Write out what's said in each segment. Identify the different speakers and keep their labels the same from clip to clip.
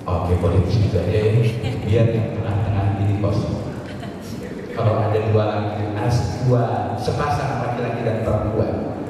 Speaker 1: Oke, boleh gitu aja ya. Biar yang tengah-tengah ini kosong. Kalau ada dua sepasang laki-laki dan perempuan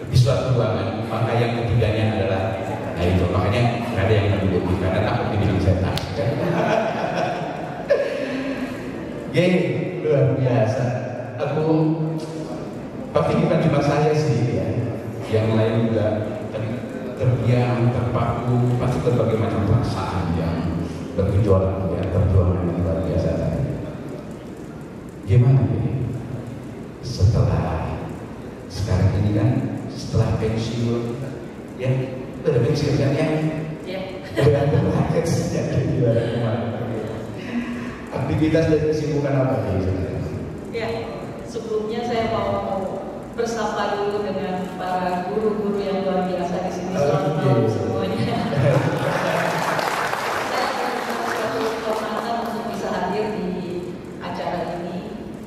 Speaker 1: di suatu ruangan, maka yang ketiganya adalah, nah itu makanya nggak ada yang menuduh karena takut dibilang setan. Geng, luar biasa. Aku pasti bukan cuma saya sih ya, yang lain juga terdiam, terpaku, pasti berbagai macam perasaan yang bergejolak ya, perjuangan yang luar biasa tadi. Gimana ini? Setelah sekarang ini kan, setelah pensiun, ya udah pensiun kan ya? Iya. Udah berakhir sejak gimana kemarin. Aktivitas dan kesibukan apa nih?
Speaker 2: Ya, sebelumnya saya mau bersapa dulu dengan para guru-guru yang luar biasa di sini. Selamat malam semuanya. Saya berterima suatu kehormatan untuk bisa hadir di acara ini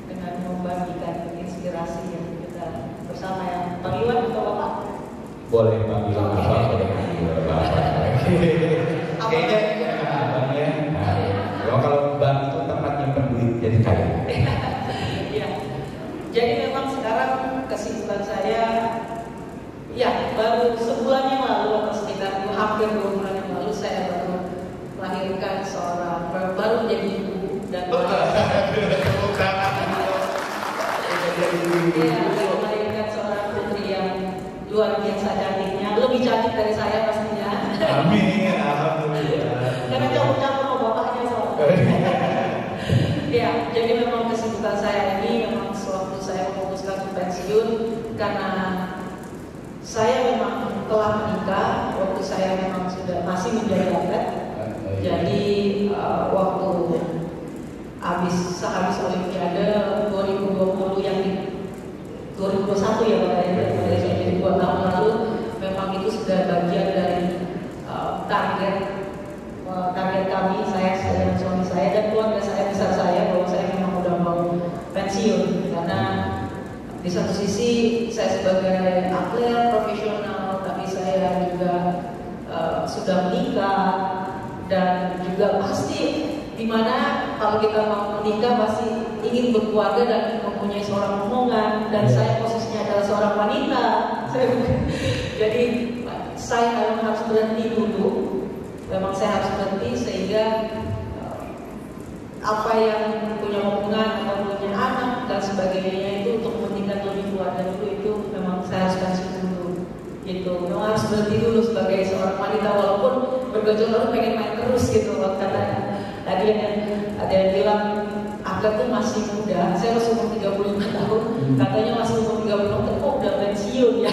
Speaker 2: dengan membagikan inspirasi yang kita bersama ya. Bang Iwan atau Bapak?
Speaker 1: Boleh panggil Bapak, boleh panggil Bapak. Kayaknya Abang ya. Kalau Bang itu tempat nyimpen duit jadi kaya.
Speaker 2: Iya. Jadi memang sekarang kesibukan saya, ya baru sebulan yang lalu atau sekitar hampir 2 bulan yang lalu saya baru melahirkan baru menjadi ibu dan melahirkan seorang putri yang luar biasa cantiknya, lebih cantik dari saya pastinya.
Speaker 1: Amin, alhamdulillah.
Speaker 2: Karena campur-campur sama bapaknya soalnya. Ya, jadi memang kesibukan saya ini memang sewaktu saya memutuskan untuk pensiun karena saya memang telah menikah waktu saya memang sudah masih menjadi atlet. Jadi waktu sehabis Olimpiade 2020 yang di 2021 ya Pak ya, dari saya jadi 2 tahun lalu, memang itu sudah bagian dari target kami, saya dan suami saya dan keluarga saya besar saya, bahwa saya memang udah mau pensiun karena di satu sisi saya sebagai atlet profesional, tapi saya juga sudah menikah dan juga pasti dimana kalau kita mau menikah pasti ingin berkeluarga dan mempunyai seorang omongan, dan saya posisinya adalah seorang wanita. Jadi saya harus berhenti dulu. Memang saya harus berhenti sehingga apa yang punya hubungan atau punya anak dan sebagainya itu untuk mementingkan lebih keluarga dulu, itu memang saya harus kasih dulu gitu. Memang harus berhenti dulu sebagai seorang wanita, walaupun bergejolak pengen main terus gitu. Karena tadi ada yang bilang atlet tuh masih muda, saya masih umur 35 tahun, katanya masih umur 30 tahun kok udah pensiun ya.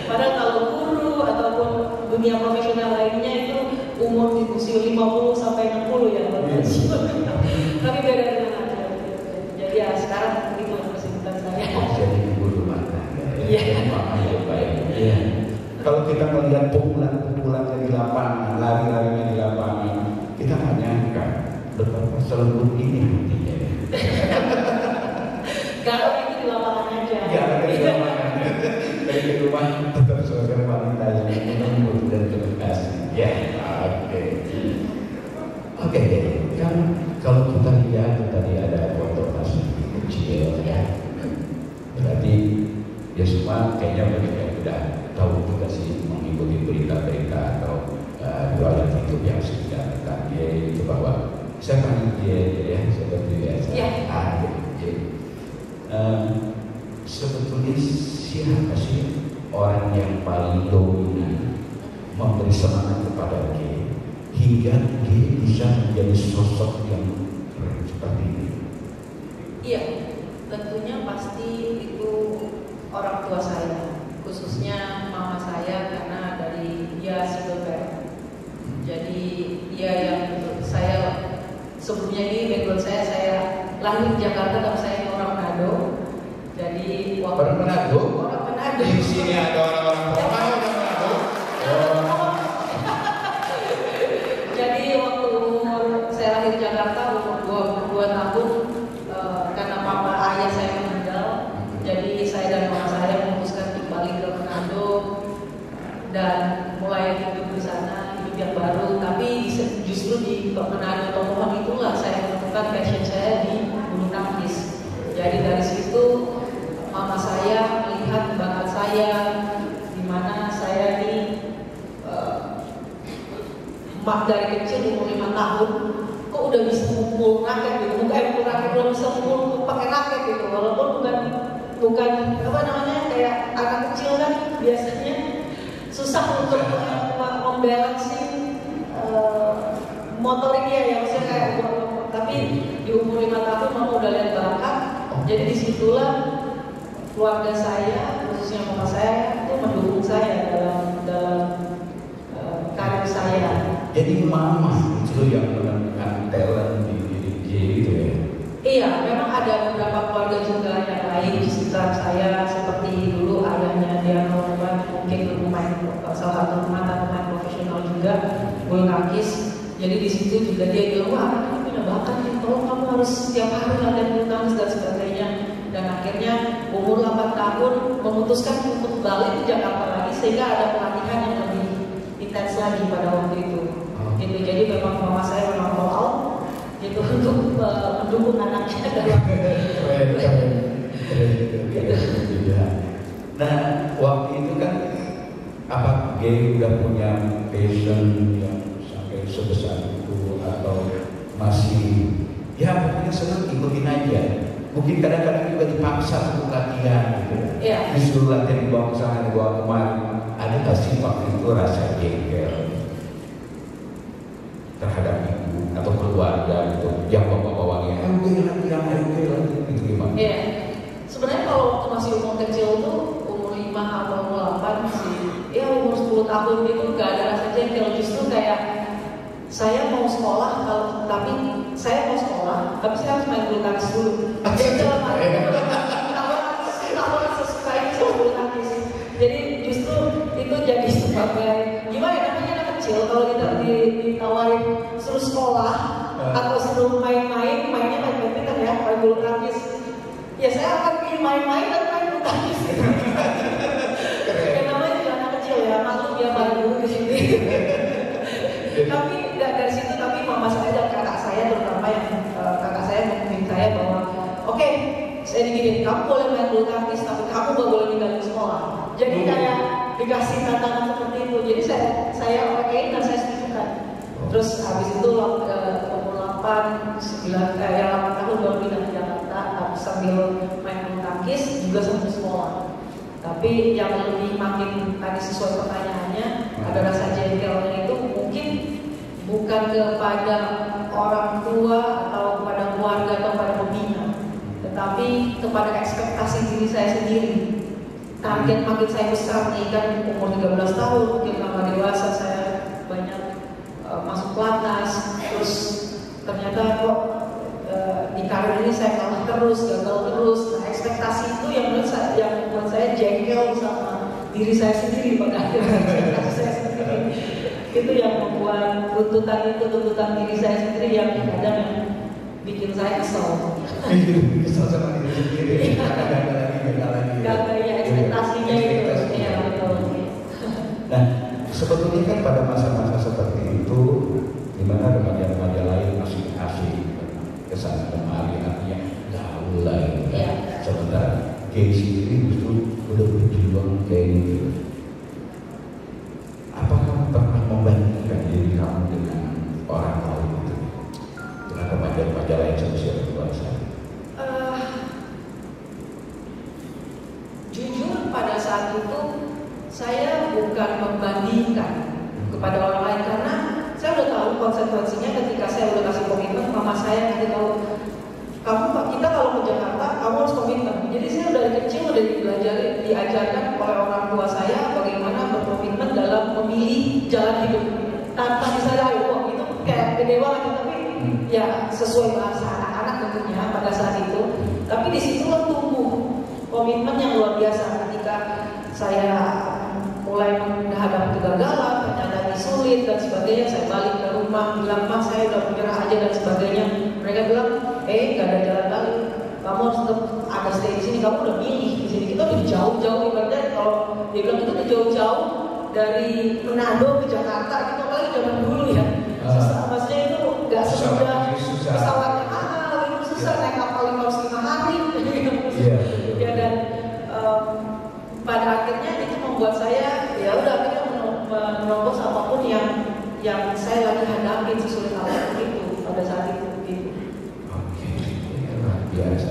Speaker 2: Padahal kalau guru ataupun dunia profesional lainnya itu umur di usia 50 sampai 60 ya pensiun. Tapi beda dengan atlet. Jadi ya sekarang itu kesibukan saya.
Speaker 1: Jadi ibu rumah tangga.
Speaker 2: Iya.
Speaker 1: Iya. Kalau kita melihat pukulan-pukulannya di lapangan, lari-larinya di lapangan, kita nggak nyangka betapa selembut ini hatinya.
Speaker 2: Kalau itu di lapangan aja.
Speaker 1: Ya, di lapangan. Dari di rumah tetap sebagai wanita yang menunggu dan terkasih. Ya, oke. Kan kalau kita lihat tadi ada foto masih kecil ya. Berarti ya semua kayaknya mereka sudah tahu juga sih mengikuti berita-berita atau jualan YouTube yang sudah tentang dia itu bahwa saya panggil dia ya seperti biasa. Sebetulnya siapa sih orang yang paling dominan memberi semangat kepada dia hingga dia bisa menjadi sosok yang seperti ini?
Speaker 2: Iya, tentunya pasti itu orang tua saya, khususnya mama saya, karena dari dia single parent. Jadi dia yang saya sebelumnya ini background saya lahir di Jakarta tapi saya orang Manado. Jadi
Speaker 1: orang Manado. Di sini ada orang-orang Manado.
Speaker 2: Jadi waktu umur saya lahir di Jakarta umur 22 tahun, karena papa ayah saya meninggal, jadi saya dan mama saya memutuskan untuk balik ke Manado dan mulai hidup di sana. yang baru. Tapi justru di Manado Tomohon itulah saya menemukan passion saya di bulu tangkis. Jadi dari situ mama saya melihat bakat saya, di mana saya ini dari kecil umur 5 tahun kok udah bisa mukul raket gitu, mukul raket, belum bisa mukul pakai raket gitu, walaupun bukan apa namanya kayak anak kecil kan biasanya susah untuk membalansi motoriknya ya, maksudnya kayak tapi di umur 5 tahun mama udah lihat bakat, jadi disitulah keluarga saya, khususnya mama saya itu mendukung saya dalam karir saya.
Speaker 1: Jadi mama itu yang menemukan talent di DJ itu ya?
Speaker 2: Iya, memang ada beberapa keluarga juga yang lain di sekitar saya, seperti dulu ayahnya dia mungkin pemain, salah satu mantan pemain profesional juga bulu tangkis. Jadi di situ juga dia bilang, wah kamu punya bakat nih, tolong kamu harus setiap hari latihan bulu tangkis dan sebagainya. Dan akhirnya umur 8 tahun memutuskan untuk balik ke Jakarta lagi, sehingga ada pelatihan yang lebih intens lagi pada waktu itu. Gitu. Jadi memang mama saya memang all out gitu untuk mendukung anaknya dalam
Speaker 1: Nah, waktu itu kan apa Gay udah punya passion yang sampai sebesar itu atau masih ya pokoknya senang ikutin aja. Mungkin kadang-kadang juga dipaksa untuk latihan gitu.
Speaker 2: Yeah.
Speaker 1: Disuruh latihan dibawa ke sana, dibawa kemari. Ada kasih waktu itu rasa jengkel terhadap ibu atau keluarga gitu yang bawa-bawanya latihan gitu gimana?
Speaker 2: Iya. Sebenarnya kalau waktu masih umur kecil tuh umur 5 atau umur 8 sih, ya umur 10 tahun itu gak ada rasa jengkel, justru kayak saya mau sekolah tapi saya harus main bulu tangkis dulu. Jadi dalam arti tawaran sesuka ini sama bulu tangkis. Jadi justru itu jadi sebagai gimana ya, namanya anak kecil kalau kita ditawarin suruh sekolah atau suruh mainnya main badminton ya, main bulu tangkis. Ya saya akan pilih main-main dan main bulu tangkis. Ya namanya juga anak kecil ya, maklum dia main dulu di sini. Tapi dari situ, tapi mama saya dan kakak saya terutama yang kakak saya memimpin saya bahwa oke, saya digini, kamu boleh main bulu tangkis tapi kamu gak boleh ninggalin sekolah. Jadi kayak dikasih tantangan seperti itu. Jadi saya okein dan saya setujukan. Terus habis itu umur 8 tahun baru pindah ke Jakarta sambil main bulu tangkis juga sambil sekolah. Tapi yang lebih makin tadi sesuai pertanyaannya, ada rasa jengkelnya itu mungkin bukan kepada orang tua atau kepada keluarga atau pada pembina, tetapi kepada ekspektasi diri saya sendiri. Target makin saya besar nih kan umur 13 tahun, mungkin lama dewasa saya banyak masuk pelatnas, terus ternyata kok di karir ini saya kalah terus, gagal terus. Nah, ekspektasi itu yang membuat saya jengkel sama diri saya sendiri, pada akhirnya ekspektasi saya sendiri. Itu yang membuat tuntutan diri saya sendiri yang kadang yang bikin saya kesel.
Speaker 1: Kesel sama diri sendiri.
Speaker 2: Gagal ya ekspektasinya itu. Iya betul.
Speaker 1: Nah, sebetulnya kan pada masa-masa seperti itu, di mana remaja-remaja lain masih asik kesana kemari, artinya gaul lah itu kan.
Speaker 2: Yeah.
Speaker 1: Sementara Gay sendiri justru udah berjuang kayak gitu. Apakah pernah membandingkan diri kamu dengan orang lain itu, dengan remaja-remaja lain seusia dewasa?
Speaker 2: Jujur pada saat itu saya bukan membandingkan kepada orang lain, karena saya udah tahu konsekuensinya ketika saya udah kasih komitmen. Mama saya kasih tahu, kita kalau ke Jakarta kamu harus komitmen. Jadi saya dari kecil udah diajarkan oleh orang tua saya bagaimana berkomitmen dalam memilih jalan hidup tanpa disadari. Wah itu kayak gede banget, tapi ya sesuai bahasa anak-anak tentunya pada saat itu. Tapi disitulah tumbuh komitmen yang luar biasa ketika saya mulai menghadapi kegagalan, ternyata ini sulit dan sebagainya. Saya balik ke rumah, bilang, "Mak, saya udah menyerah aja," dan sebagainya. Mereka bilang, gak ada jalan balik. Kamu harus tetap ada stay di sini. Kamu udah milih di sini. Kita udah jauh-jauh, ibaratnya kalau dia bilang itu udah jauh-jauh dari Manado ke Jakarta. Gitu, apalagi zaman yang saya lagi hadapi sesulit apapun itu pada saat itu gitu.
Speaker 1: Oke, luar biasa.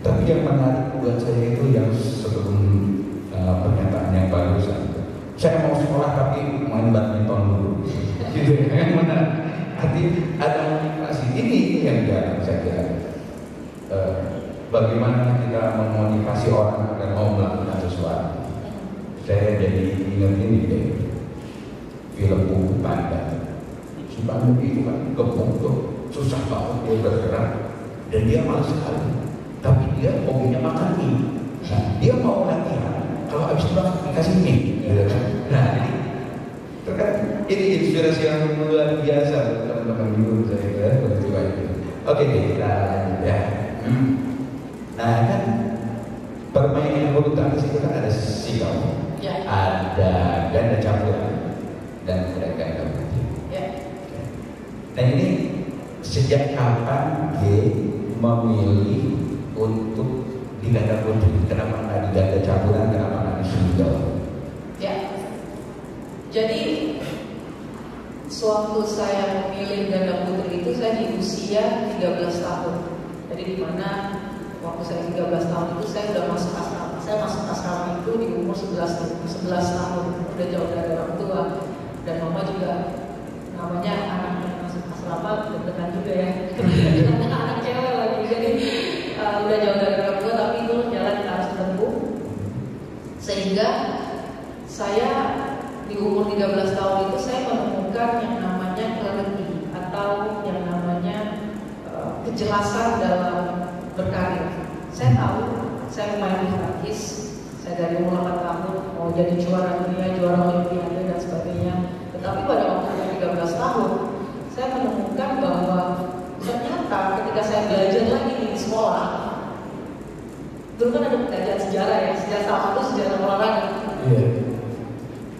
Speaker 1: Tapi yang menarik buat saya itu yang sebelum pernyataan yang barusan. Saya mau sekolah tapi main badminton dulu. Gitu yang menarik. Arti ada motivasi. Ini yang jarang saya kira. Bagaimana kita memotivasi orang agar mau melakukan sesuatu. Saya jadi ingat ini deh. Film Buku Panda. Si Panda itu kan gemuk tuh, susah banget dia bergerak dan dia malas sekali. Tapi dia hobinya makan mie. Nah, dia mau latihan. Kalau habis itu dikasih mie, gitu kan? Nah, itu kan ini inspirasi yang luar biasa teman-teman guru saya ya, begitu baik. Oke, kita lanjut ya. Nah kan permainan bulu tangkis itu kan ada sikap, ada ganda campuran. Dan ganda putri. Nah ini sejak kapan G memilih untuk di ganda putri? Kenapa nggak di ganda campuran? Kenapa nggak di single?
Speaker 2: Ya. Jadi sewaktu saya memilih ganda putri itu saya di usia 13 tahun. Jadi di mana waktu saya 13 tahun itu saya sudah masuk asrama. Saya masuk asrama itu di umur 11 tahun. Udah jauh dari orang tua. Dan mama juga namanya anak yang masuk asrama deg-degan juga ya. Anak cewek lagi. Jadi udah jauh dari orang tua tapi itu jalan yang harus ditempuh. Sehingga saya di umur 13 tahun itu saya menemukan yang namanya clarity atau yang namanya kejelasan dalam berkarir. Saya tahu saya main bulu tangkis, saya dari umur 8 tahun mau jadi juara dunia, juara olimpiade dan sebagainya. Tetapi pada waktu saya 13 tahun, saya menemukan bahwa ternyata ketika saya belajar lagi di sekolah, dulu kan ada pelajaran sejarah ya, sejarah salah satu sejarah olahraga.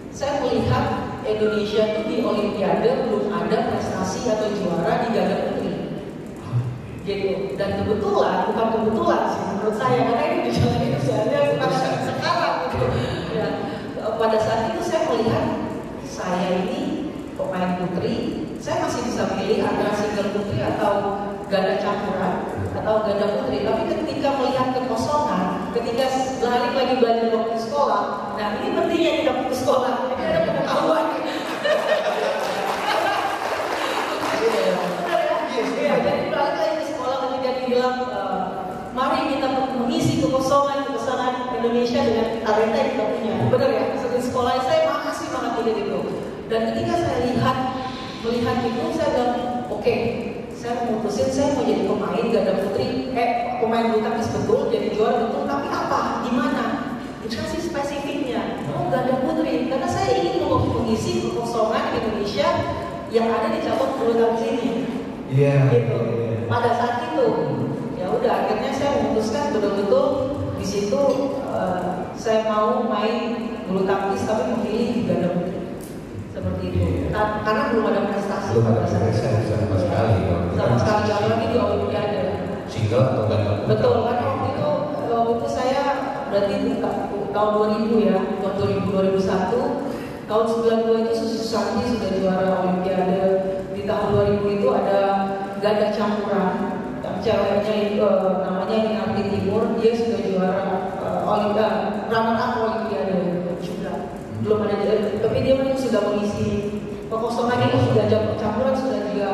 Speaker 2: Saya melihat Indonesia itu di olimpiade belum ada prestasi atau juara di ganda putri. Gitu. Dan kebetulan, bukan kebetulan sih menurut saya, karena ini di jalan itu pada saat sekarang gitu. Ya, pada saat itu saya melihat saya ini pemain putri, saya masih bisa pilih antara single putri atau ganda campuran atau ganda putri. Tapi ketika melihat kekosongan, ketika balik lagi belajar waktu sekolah, nah ini pentingnya kita waktu sekolah, ini ada pengetahuan. Jadi balik lagi ke sekolah ketika dibilang mari kita mengisi kekosongan Indonesia dengan talenta yang kita punya. Benar ya? Di sekolah saya makasih banget ide itu. Dan ketika saya melihat itu, saya bilang, oke, saya memutusin saya mau jadi pemain ganda putri, pemain bulu tangkis betul, jadi juara betul, tapi apa? Di mana? Dikasih spesifiknya. Oh, ganda putri, karena saya ingin mengisi kekosongan Indonesia yang ada di cabang bulu tangkis ini. Gitu. Pada saat itu, ya udah akhirnya saya memutuskan betul-betul di situ saya mau main bulu tangkis tapi memilih ganda putri seperti itu. Karena belum ada prestasi.
Speaker 1: Belum ada prestasi sama sekali.
Speaker 2: Sama sekali kalau lagi di olimpiade.
Speaker 1: Single atau ganda putri?
Speaker 2: Betul kan waktu itu saya berarti tahun 2000 ya, tahun 2001. Tahun 92 itu Susi Susanti sudah juara olimpiade. Di tahun 2000 itu ada ganda campuran yang ceweknya itu namanya Minarti Timur, dia sudah juara olimpiade, runner-up olimpiade juga. Belum ada, tapi dia sudah mengisi kekosongan itu, sudah campuran sudah juga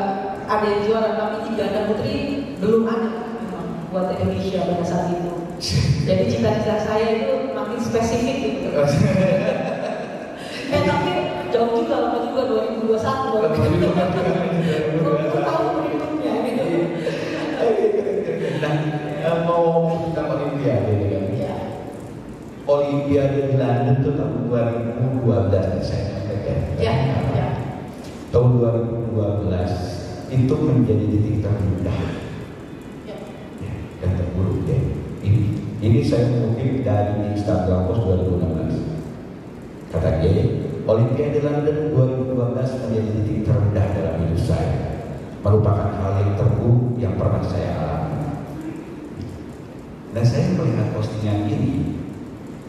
Speaker 2: ada yang juara, tapi di ganda putri belum ada memang buat Indonesia pada saat itu. Jadi cita-cita saya itu makin spesifik gitu. Tapi jauh juga, lama juga 2021 belum tahu berikutnya gitu.
Speaker 1: Nah, mau kita olimpiade kan?
Speaker 2: Ya.
Speaker 1: Olimpiade di London itu tahun 2012 saya katakan.
Speaker 2: Ya.
Speaker 1: Tahun 2012 itu menjadi titik terendah.
Speaker 2: Ya.
Speaker 1: Dan terburuk ya. Ini saya mengutip dari Instagram post 2016. Kata dia, Olimpiade London 2012 menjadi titik terendah dalam hidup saya, merupakan hal yang terburuk yang pernah saya alami. Dan saya melihat postingan ini,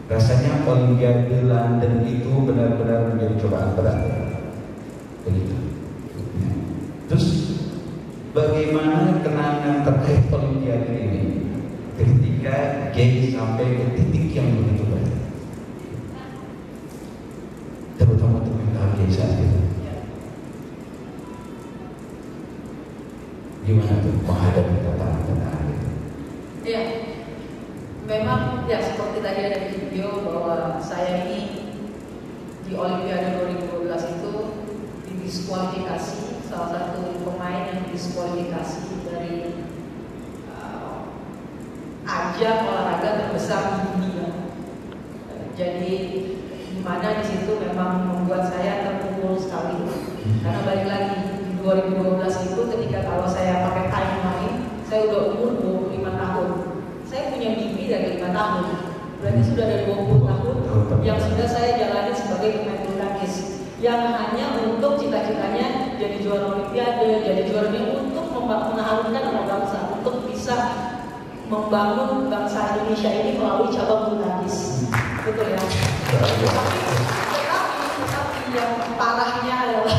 Speaker 1: rasanya Olimpiade London itu benar-benar menjadi cobaan berat. Begitu. bagaimana kenangan terkait Olimpiade ini ketika Gay sampai ke titik yang begitu baik, terutama untuk mental Gay saat itu. Gimana tuh menghadapi tantangan itu?
Speaker 2: Iya, memang ya seperti tadi ada di video bahwa saya ini di Olimpiade 2012 itu didiskualifikasi, salah satu pemain yang didiskualifikasi dari ajang olahraga terbesar di dunia. Jadi di mana di situ memang membuat saya terpukul sekali. Karena balik lagi di 2012 itu ketika kalau saya pakai timeline, saya udah umur 25 tahun. Saya punya mimpi dari 5 tahun. Berarti sudah ada 20 tahun yang sudah saya jalani sebagai pemain bulu tangkis. Yang hanya untuk cita-citanya jadi juara Olimpiade, jadi juara untuk mengharumkan nama bangsa, untuk bisa membangun bangsa Indonesia ini melalui cabang bulu tangkis. Betul ya? Tetapi yang parahnya adalah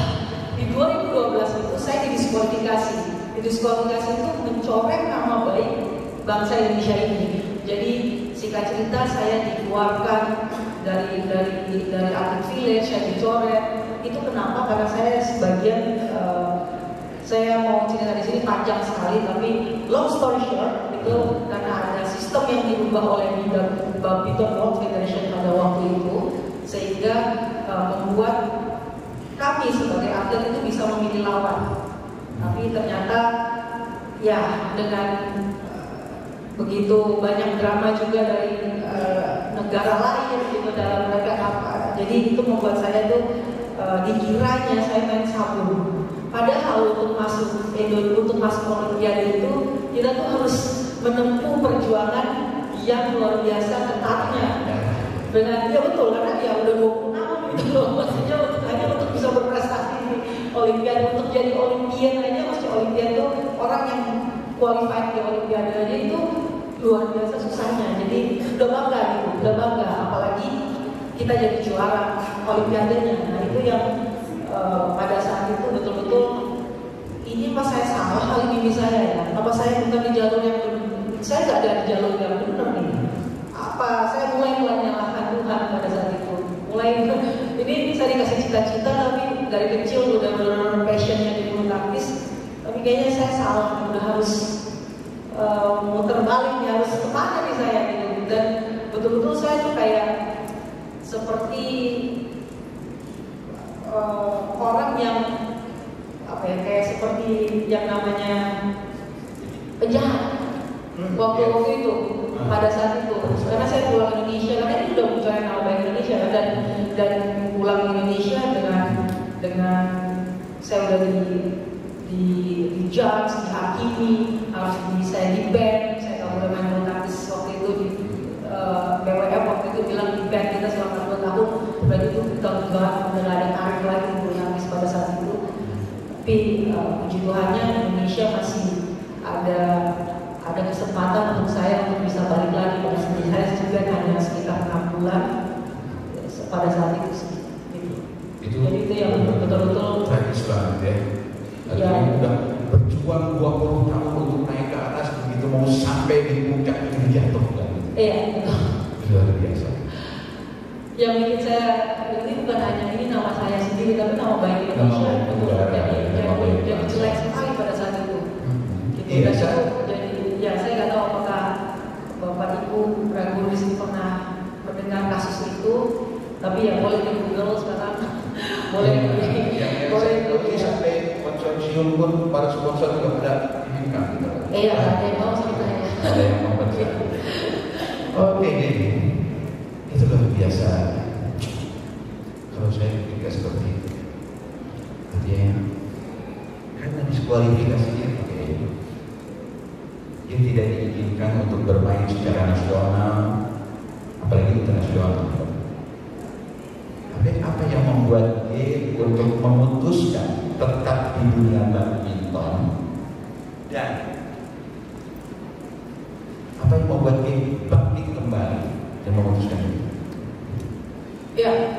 Speaker 2: di 2012 itu saya didiskualifikasi. Didiskualifikasi itu mencoreng nama baik bangsa Indonesia ini. Jadi singkat cerita saya dikeluarkan dari atlet village, saya dicoret. Itu kenapa? Karena saya sebagian saya mau cerita di sini panjang sekali, tapi long story short itu karena ada sistem yang diubah oleh Badminton World Federation pada waktu itu, sehingga membuat kami sebagai atlet itu bisa memilih lawan. Tapi ternyata ya dengan begitu banyak drama juga dari negara lain gitu dalam mereka apa. Jadi itu membuat saya tuh dikiranya saya main sabun. Padahal untuk masuk Olimpiade itu kita tuh harus menempuh perjuangan yang luar biasa ketatnya. Dengan ya betul karena ya udah 26 gitu loh. Maksudnya hanya untuk bisa berprestasi di Olimpiade, untuk jadi Olimpian aja masih Olimpiade tuh orang yang qualified di Olimpiade aja itu luar biasa susahnya. Jadi udah bangga gitu, udah bangga. Apalagi kita jadi juara Olimpiadenya. Nah itu yang pada saat itu betul-betul ini apa saya salah kali mimpi saya ya? Apa saya bukan di jalur yang benar? Saya nggak ada di jalur yang benar nih. Apa saya mulai menyalahkan Tuhan pada saat itu? Mulai ini saya dikasih cita-cita tapi dari kecil udah benar-benar passionnya di bulu tangkis. Tapi kayaknya saya salah, udah harus muter balik nih, harus kemana nih saya gitu. Dan betul-betul saya tuh kayak seperti orang yang apa ya, kayak seperti yang namanya penjahat waktu itu pada saat itu. Karena saya pulang Indonesia, karena ini udah mencoreng nama baik Indonesia dan pulang Indonesia dengan saya udah di judge, dihakimi, harus saya di ban. Saya nggak boleh main bulu tangkis waktu itu di BWF waktu itu bilang di ban kita selama 2 tahun. Berarti itu tahun udah nggak ada karir lagi bulu tangkis pada saat itu. Tapi puji Tuhannya Indonesia masih ada kesempatan untuk saya untuk bisa balik lagi pada saat saya juga hanya sekitar 6 bulan pada saat itu sih. Gitu. Jadi itu yang betul-betul
Speaker 1: tragis banget ya. Artinya udah berjuang 20 tahun untuk naik ke atas, begitu mau sampai di puncak itu jatuh kan?
Speaker 2: Iya.
Speaker 1: Luar biasa.
Speaker 2: Yang bikin saya ini bukan hanya ini nama saya sendiri, tapi nama baik Indonesia. Jadi jelek sekali pada saat itu.
Speaker 1: Iya.
Speaker 2: Ya saya nggak tahu apakah Bapak Ibu Ragu di sini pernah mendengar kasus itu, tapi ya boleh di Google sekarang, boleh sampai konsorsium pun para sponsor juga pada diminta gitu. Iya, ada yang mau sama saya.
Speaker 1: Ada yang mau baca. Oke, jadi itu luar biasa. Kalau saya juga seperti itu, artinya karena diskualifikasinya dia tidak diizinkan untuk bermain secara nasional, apalagi internasional. Tapi apa yang membuat dia untuk memutuskan tetap di dunia badminton, dan apa yang membuat dia bangkit kembali dan memutuskan itu?
Speaker 2: Ya,